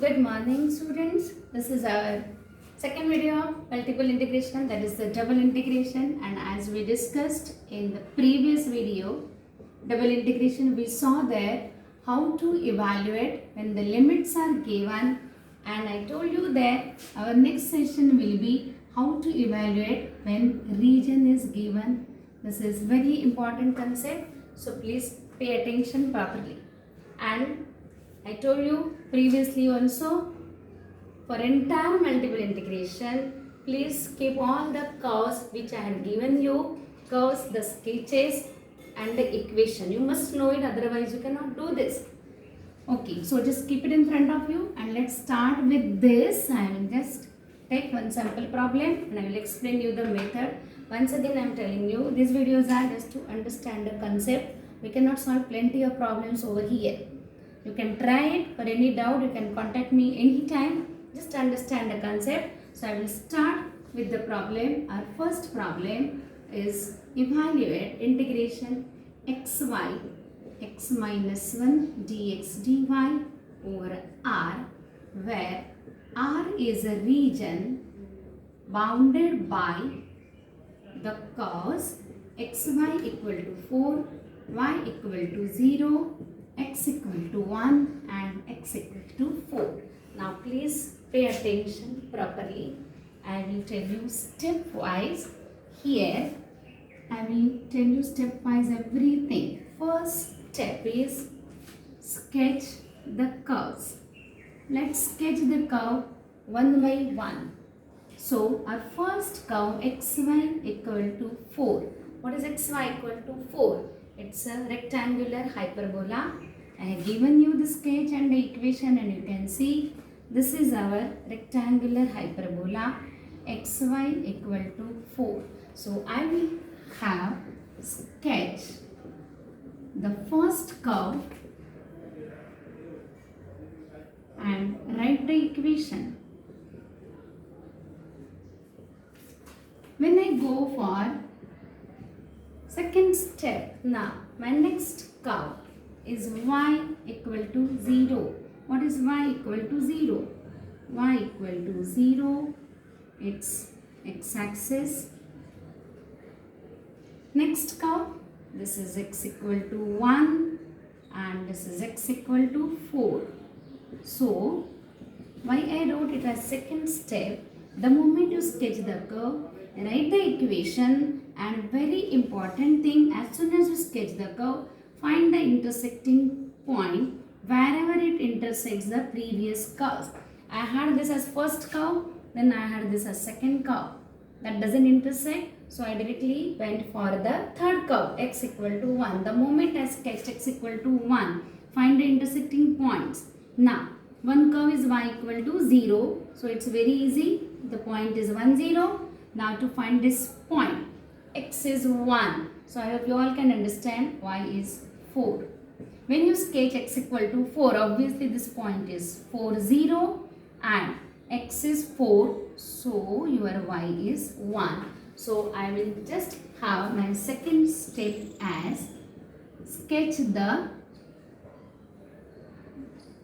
Good morning, students. This is our second video of multiple integration, that is the double integration. And as we discussed in the previous video, double integration, we saw there how to evaluate when the limits are given. And I told you that our next session will be how to evaluate when region is given. This is very important concept, so please pay attention properly. And I told you previously also, for entire multiple integration, please keep all the curves which I had given you, curves, the sketches and the equation. You must know it, otherwise you cannot do this. Okay, so just keep it in front of you and let's start with this. I will just take one sample problem and I will explain you the method. Once again I am telling you, these videos are just to understand the concept. We cannot solve plenty of problems over here. You can try it. For any doubt, you can contact me anytime. Just understand the concept. So I will start with the problem. Our first problem is evaluate integration xy x minus 1 dx dy over R, where R is a region bounded by the curves xy equal to 4, y equal to 0, x equal to 1 and x equal to 4. Now please pay attention properly. I will tell you stepwise. Here I will tell you stepwise everything. First step is sketch the curves. Let's sketch the curve one by one. So our first curve xy equal to 4. What is xy equal to 4? It's a rectangular hyperbola. I have given you the sketch and the equation and you can see this is our rectangular hyperbola xy equal to 4. So I will have sketch the first curve and write the equation. When I go for second step, now my next curve is y equal to 0. What is y equal to 0? Y equal to 0, it's x-axis. Next curve, this is x equal to 1 and this is x equal to 4. So, why I wrote it as second step, the moment you sketch the curve, write the equation, and very important thing, as soon as you sketch the curve, find the intersecting point wherever it intersects the previous curves. I had this as first curve, then I had this as second curve. That doesn't intersect, so I directly went for the third curve, x equal to 1. The moment I sketched x equal to 1, find the intersecting points. Now, one curve is y equal to 0, so it's very easy. The point is 1, 0. Now to find this point, x is 1. So I hope you all can understand y is 4. When you sketch x equal to 4, obviously this point is 4, 0 and x is 4, so your y is 1. So I will just have my second step as sketch the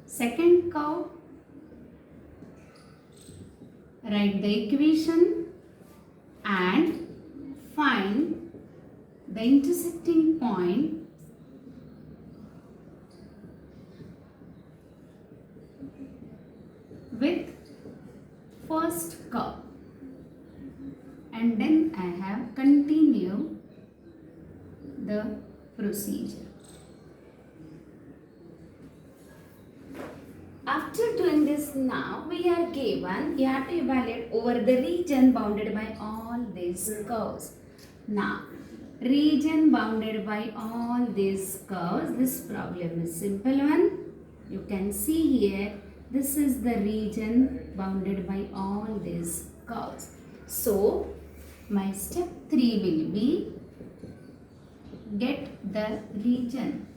second curve, write the equation and find the intersecting point with first curve, and then I have continue the procedure. After doing this, now we are given, you have to evaluate over the region bounded by all these curves. Now, region bounded by all these curves, this problem is simple one. You can see here, this is the region bounded by all these curves. So, my step 3 will be get the region.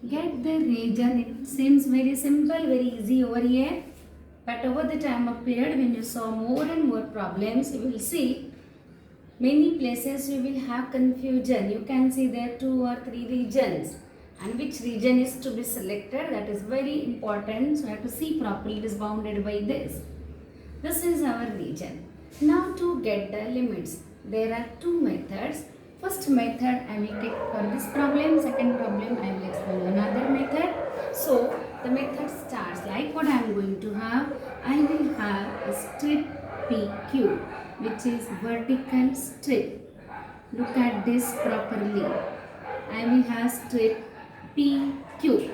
Get the region. It seems very simple, very easy over here. But over the time of period, when you saw more and more problems, you will see many places you will have confusion. You can see there 2 or 3 regions. and which region is to be selected, that is very important. So I have to see properly it is bounded by this. This is our region. Now to get the limits, there are two methods. First method I will take for this problem, second problem I will explain another method. So the method starts like what I am going to have. I will have a strip PQ, which is vertical strip. Look at this properly. I will have strip PQ.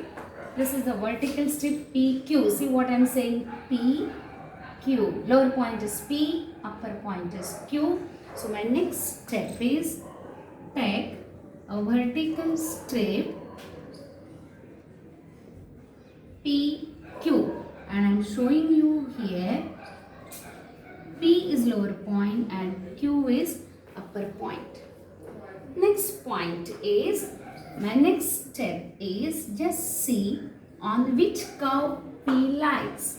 This is the vertical strip PQ. See what I am saying? PQ. Lower point is P, upper point is Q. So my next step is take a vertical strip PQ, and I am showing you here P is lower point and Q is upper point. Next point is, my next step is just see on which curve P lies.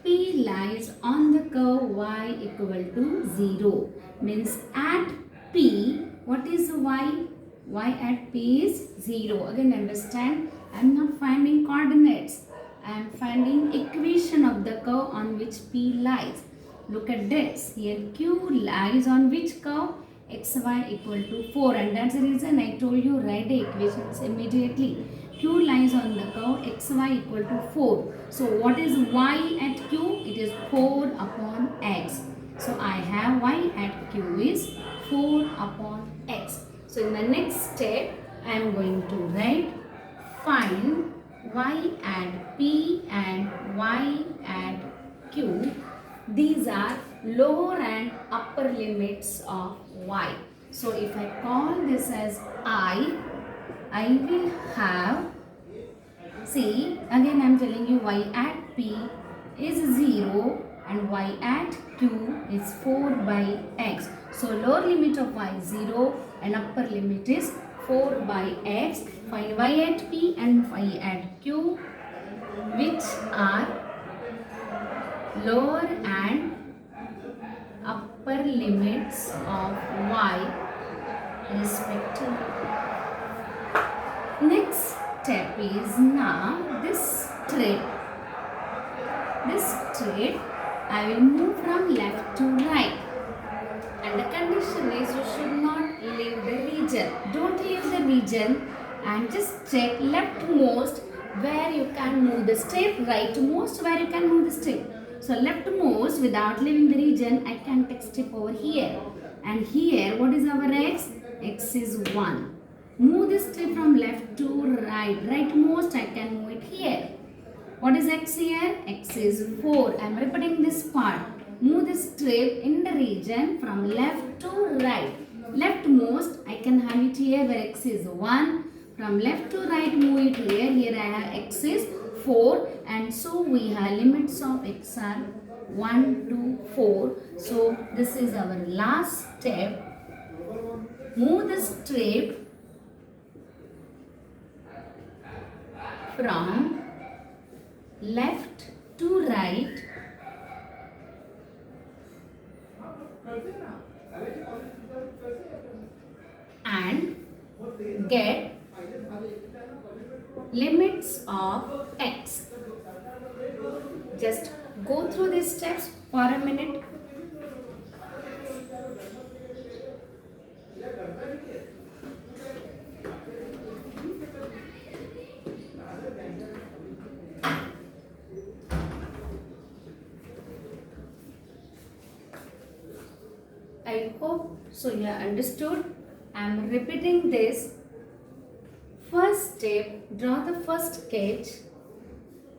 P lies on the curve y equal to 0. Means at P, what is y? Y at P is 0. Again understand, I am not finding coordinates. I am finding equation of the curve on which P lies. Look at this. Here Q lies on which curve? Xy equal to 4, and that's the reason I told you write the equations immediately. Q lies on the curve xy equal to 4. So what is y at Q? It is 4 upon x. So I have y at Q is 4 upon x. So in the next step I am going to write find y at P and y at Q. These are lower and upper limits of y. So if I call this as I will have, see again I am telling you y at P is 0 and y at Q is 4 by x. So lower limit of y is 0 and upper limit is 4 by x. Find y at P and y at Q, which are lower and upper limits of y respectively. Next step is now this strip I will move from left to right, and the condition is you should not leave the region. Don't leave the region and just check leftmost where you can move the strip, rightmost where you can move the strip. So leftmost without leaving the region I can take strip over here, and here what is our x? X is 1. Move this strip from left to right. Rightmost I can move it here. What is x here? X is 4. I am repeating this part. Move this strip in the region from left to right. Leftmost I can have it here where x is 1. From left to right move it here. Here I have x is 4, and so we have limits of x are 1 to 4. So this is our last step. Move the strip from left to right and get limits of x. Just go through these steps for a minute. I hope so you have understood. I am repeating this. First step, draw the first sketch,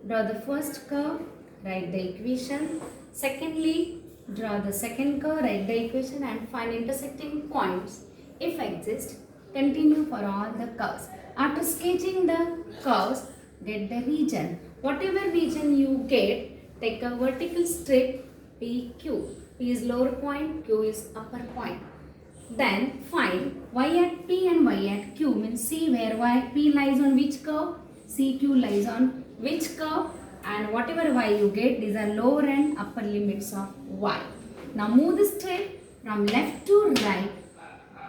draw the first curve, write the equation. Secondly, draw the second curve, write the equation and find intersecting points. If exist, continue for all the curves. After sketching the curves, get the region. Whatever region you get, take a vertical strip PQ. P is lower point, Q is upper point. Then find y at P and y at Q, means see where y P lies on which curve, CQ lies on which curve, and whatever y you get, these are lower and upper limits of y. Now move the strip from left to right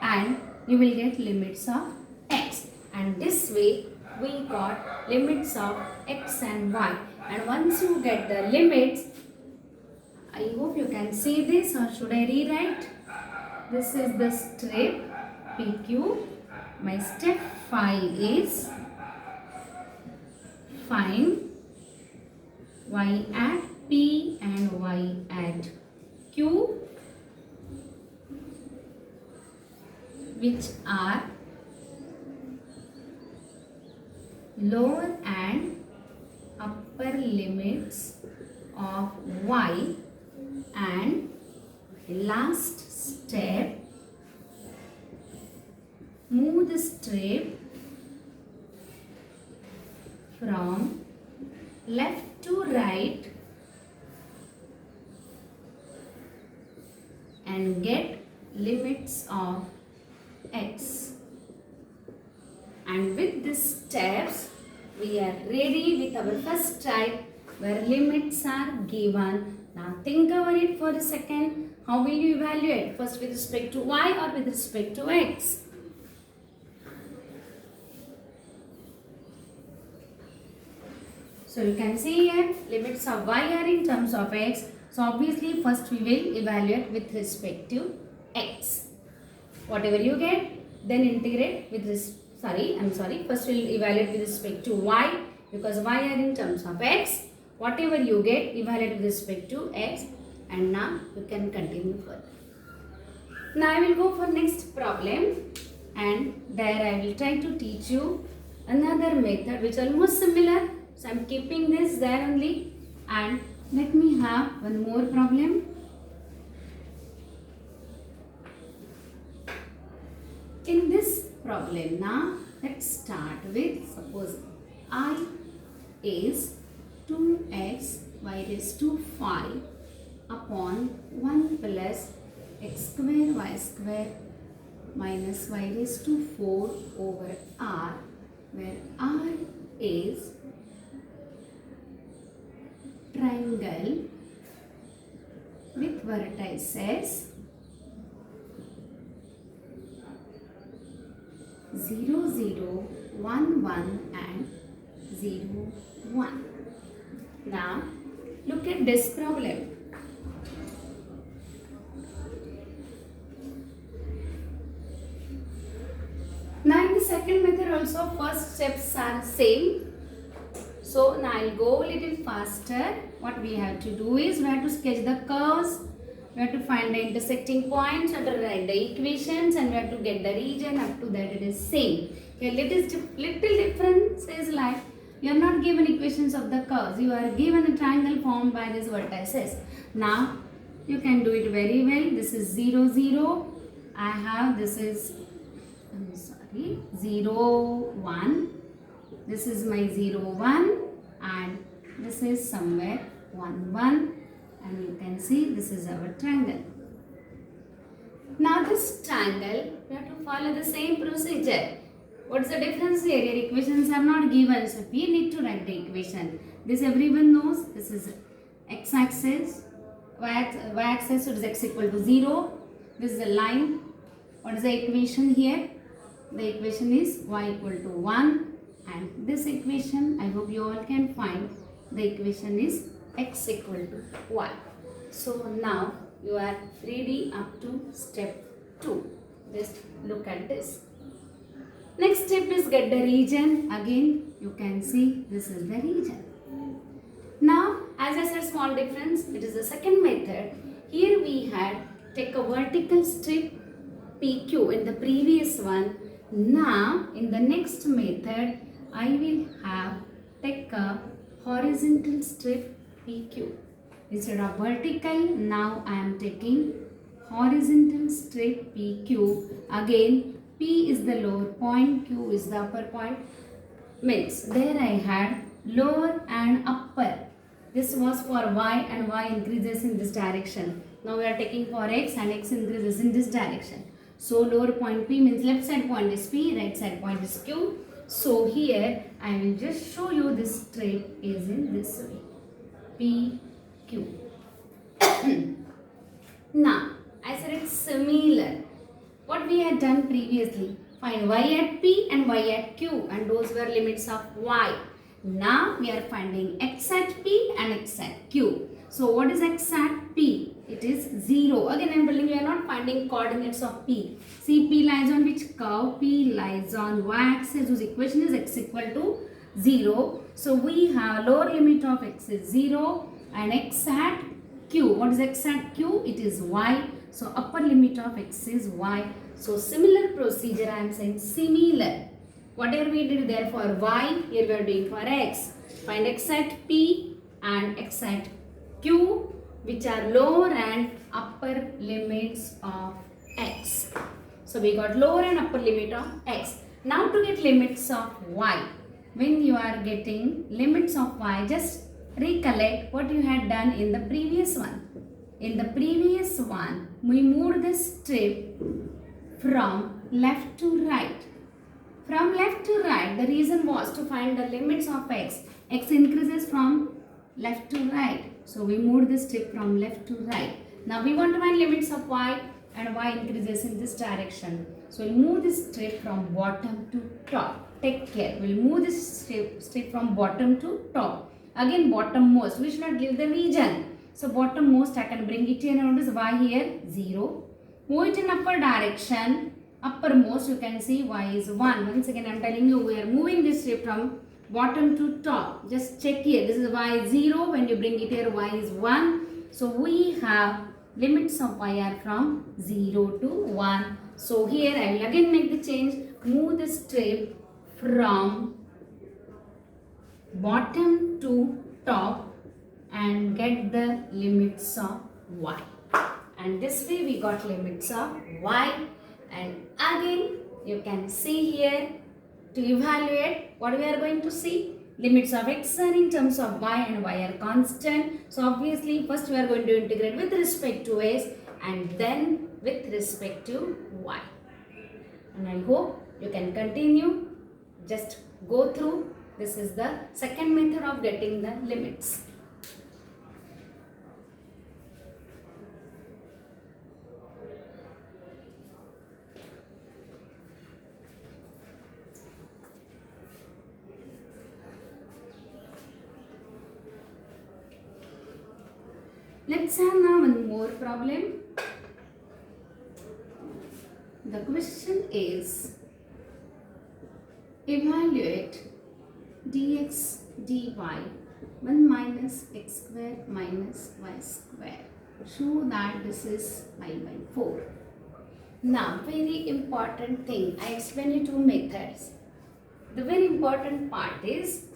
and you will get limits of x, and this way we got limits of x and y. And once you get the limits, I hope you can see this, or should I rewrite? This is the strip PQ. My step 5 is find y at P and y at Q, which are lower and upper limits of y, and last step, move the strip from left to right and get limits of x. And with these steps, we are ready with our first type where limits are given. Now think over it for a second. How will you evaluate? First with respect to y or with respect to x? So you can see here limits of y are in terms of x. So obviously first we will evaluate with respect to x. Whatever you get, then integrate with this. First we'll evaluate with respect to y, because y are in terms of x. Whatever you get, evaluate with respect to x, and now you can continue further. Now I will go for next problem, and there I will try to teach you another method which is almost similar. So I am keeping this there only, and let me have one more problem. In this problem now, let's start with, suppose I is 2x y raised to 5 upon 1 plus x square y square minus y raised to 4 over r, where r is triangle with vertices 0, 0, 1, 1 and 0, 1. Now look at this problem. Now in the second method also first steps are same. So now I'll go a little faster. What we have to do is we have to sketch the curves. We have to find the intersecting points, we have to write the equations, and we have to get the region. Up to that it is same. Okay, little difference is like you are not given equations of the curves. You are given a triangle formed by these vertices. Now you can do it very well. This is 0, 0. I have this is 0, 1. This is my 0, 1, and this is somewhere 1, 1. And you can see this is our triangle. Now this triangle, we have to follow the same procedure. What's the difference here? Your equations are not given, so we need to write the equation. This everyone knows. This is x-axis, y-axis, so it is x equal to 0. This is a line. What is the equation here? The equation is y equal to 1. And this equation, I hope you all can find, the equation is x equal to y. So now you are ready up to step 2. Just look at this. Next step is get the region. Again you can see this is the region. Now as I said, small difference, it is the second method. Here we had take a vertical strip PQ in the previous one. Now in the next method I will have take a horizontal strip PQ. Instead of vertical, now I am taking horizontal strip PQ. Again, P is the lower point, Q is the upper point. Means there I had lower and upper. This was for y, and y increases in this direction. Now we are taking for x, and x increases in this direction. So lower point P means left side point is P, right side point is Q. So here I will just show you this strip is in this way. PQ. Now, I said it's similar. What we had done previously. find y at p and y at q, and those were limits of y. Now we are finding x at p and x at q. So what is x at p? It is 0. Again I am telling you, we are not finding coordinates of p. See, p lies on which curve? P lies on y-axis, whose equation is x equal to 0. So we have lower limit of x is 0 and x at q. What is x at q? It is y. So upper limit of x is y. So similar procedure, I am saying similar. Whatever we did there for y, here we are doing for x. Find x at p and x at q, which are lower and upper limits of x. So we got lower and upper limit of x. Now to get limits of y. When you are getting limits of y, just recollect what you had done in the previous one. In the previous one, we moved this strip from left to right. From left to right, the reason was to find the limits of x. X increases from left to right. So we moved this strip from left to right. Now we want to find limits of y, and y increases in this direction. So we'll move this strip from bottom to top. Take care. We'll move this strip from bottom to top. Again bottommost. We should not give the region. So bottommost I can bring it here. Notice y here 0. Move it in upper direction. Uppermost you can see y is 1. Once again I am telling you, we are moving this strip from bottom to top. Just check here. This is y 0. When you bring it here, y is 1. So we have limits of y are from 0 to 1. So here I will again make the change. Move the strip from bottom to top and get the limits of y. And this way we got limits of y. And again you can see here, to evaluate what we are going to see. Limits of x are in terms of y and y are constant. So obviously first we are going to integrate with respect to s and then with respect to y. And I hope you can continue. Just go through. This is the second method of getting the limits. Let's have now one more problem. The question is, evaluate dx dy 1 minus x square minus y square. Show that this is pi by 4. Now, very important thing, I explain you two methods. The very important part is,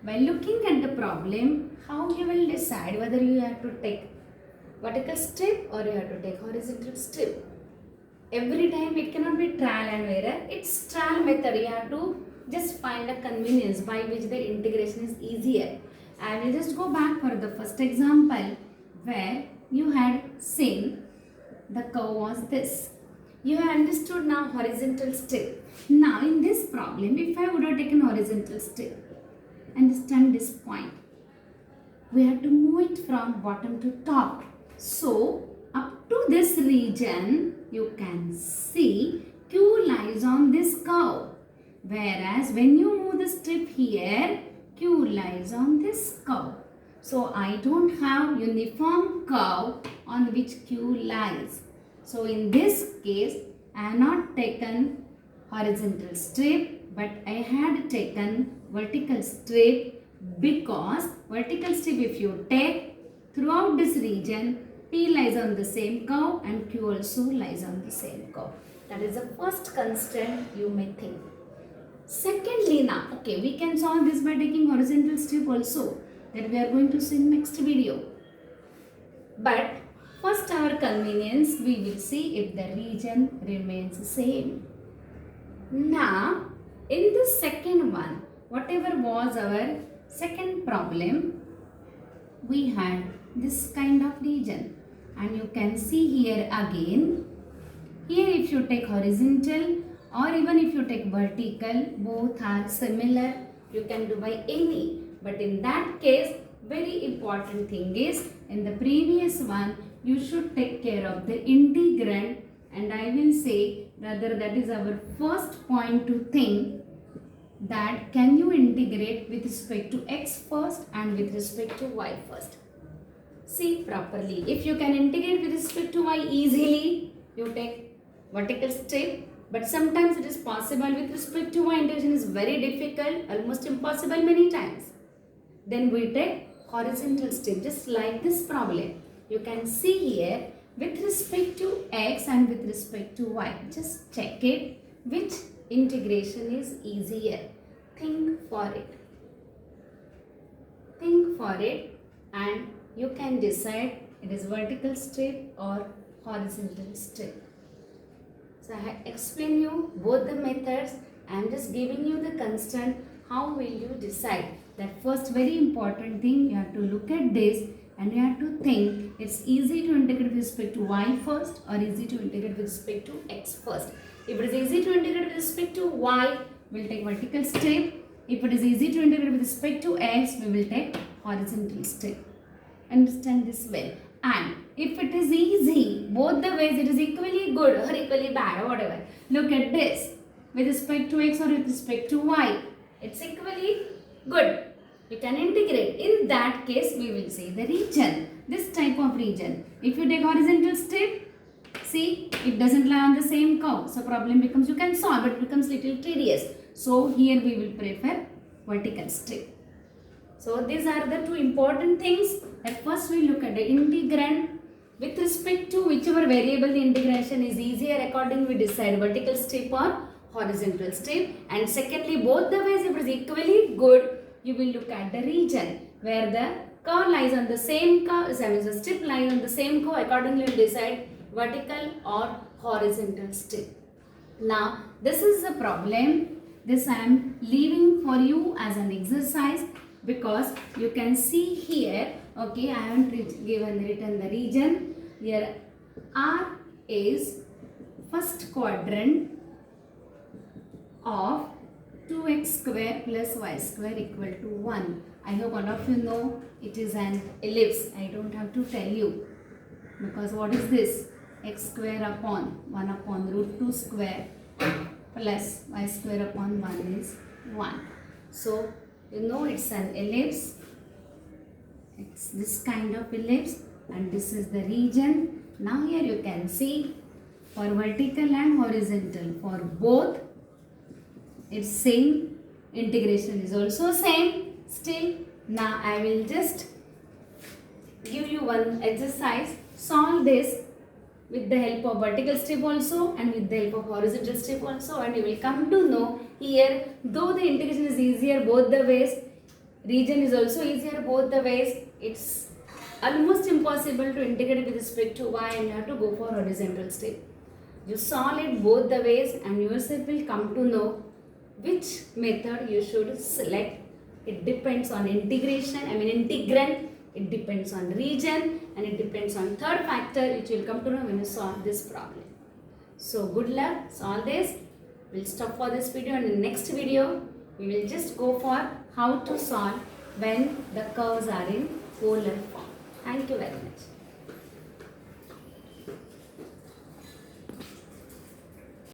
by looking at the problem, how you will decide whether you have to take vertical strip or you have to take horizontal strip. Every time it cannot be trial and error. It's trial method. You have to just find a convenience by which the integration is easier. I will just go back for the first example where you had seen the curve was this. You have understood now horizontal strip. Now in this problem, if I would have taken horizontal strip, understand this point. We have to move it from bottom to top. So up to this region, you can see Q lies on this curve. Whereas when you move the strip here, Q lies on this curve. So I don't have uniform curve on which Q lies. So in this case, I have not taken horizontal strip, but I had taken vertical strip, because vertical strip if you take, throughout this region, P lies on the same curve and Q also lies on the same curve. That is the first constraint you may think. Secondly now, okay, we can solve this by taking horizontal strip also, that we are going to see in next video. But first our convenience, we will see if the region remains the same. Now, in this second one, whatever was our second problem, we had this kind of region. And you can see here again, here if you take horizontal or even if you take vertical, both are similar. You can do by any. But in that case, very important thing is, in the previous one, you should take care of the integrand, and I will say Rather, that is our first point to think, that can you integrate with respect to x first and with respect to y first. See properly. If you can integrate with respect to y easily, you take vertical step. But sometimes it is possible with respect to y, integration is very difficult, almost impossible many times. Then we take horizontal step, just like this problem. You can see here with respect to x and with respect to y. Just check it, which integration is easier. Think for it. Think for it and you can decide it is vertical step or horizontal step. So I have explained you both the methods. I am just giving you the constant. How will you decide? That first very important thing, you have to look at this and you have to think it's easy to integrate with respect to y first or easy to integrate with respect to x first. If it is easy to integrate with respect to y, we will take vertical step. If it is easy to integrate with respect to x, we will take horizontal step. Understand this well. And if it is easy, both the ways it is equally good or equally bad or whatever. Look at this. With respect to x or with respect to y, it's equally good. You can integrate. In that case, we will say the region. This type of region. If you take horizontal step, see, it doesn't lie on the same curve. So problem becomes, you can solve, but it becomes little tedious. So here we will prefer vertical step. So these are the two important things. At first we look at the integrand. With respect to whichever variable the integration is easier, according we decide vertical step or horizontal step. And secondly, both the ways if it is equally good, you will look at the region where the curve lies on the same curve, the strip lies on the same curve. Accordingly, you will decide vertical or horizontal step. Now, this is the problem. This I am leaving for you as an exercise because you can see here, okay, I haven't written the region. Here R is first quadrant of 2x square plus y square equal to 1. I hope all of you know it is an ellipse. I don't have to tell you, because what is this? X square upon 1 upon root 2 square plus y square upon 1 is 1. So you know it's an ellipse. It's this kind of ellipse and this is the region. Now here you can see for vertical and horizontal, for both it's same, integration is also same. Still, now I will just give you one exercise. Solve this with the help of vertical step also and with the help of horizontal step also, and you will come to know here, though the integration is easier both the ways, region is also easier both the ways, it's almost impossible to integrate with respect to y and you have to go for horizontal step. You solve it both the ways and yourself will come to know which method you should select. It depends on integration, integrand, it depends on region, and it depends on third factor which you will come to know when you solve this problem. So good luck, solve this. We'll stop for this video, and in the next video we will just go for how to solve when the curves are in polar form. Thank you very much.